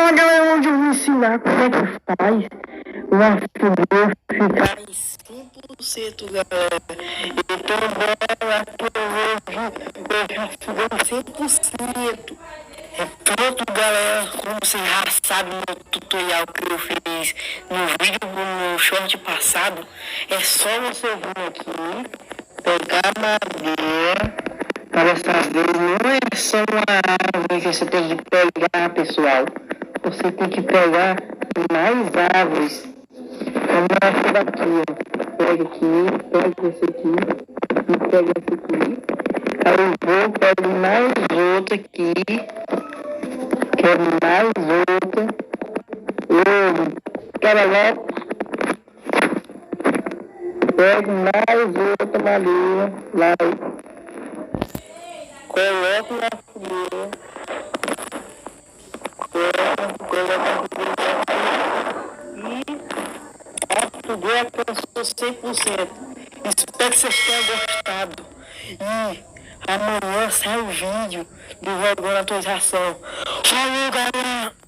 Fala galera, onde eu vou ensinar como é que faz o açúcar ficar em 100%, galera. Então bora que eu já fiz 100%. É pronto, galera, como você já sabe no tutorial que eu fiz no vídeo no short passado, é só você vir aqui, pegar a madeira. Para dessa vez não é só uma árvore que você tem que pegar, pessoal. Você tem que pegar mais árvores. Como essa daqui, ó. Pega aqui, pega esse aqui e pega esse aqui. Aí eu vou, pego mais outra aqui. Quero mais outra. Quero logo. Pego mais outra madeira. Lá. Coloco na fogueira. Coloco na fogueira. E a fogueira alcançou 100%. Espero que vocês tenham gostado. E amanhã sai o vídeo do Vlogando Atualização. Falou, galera!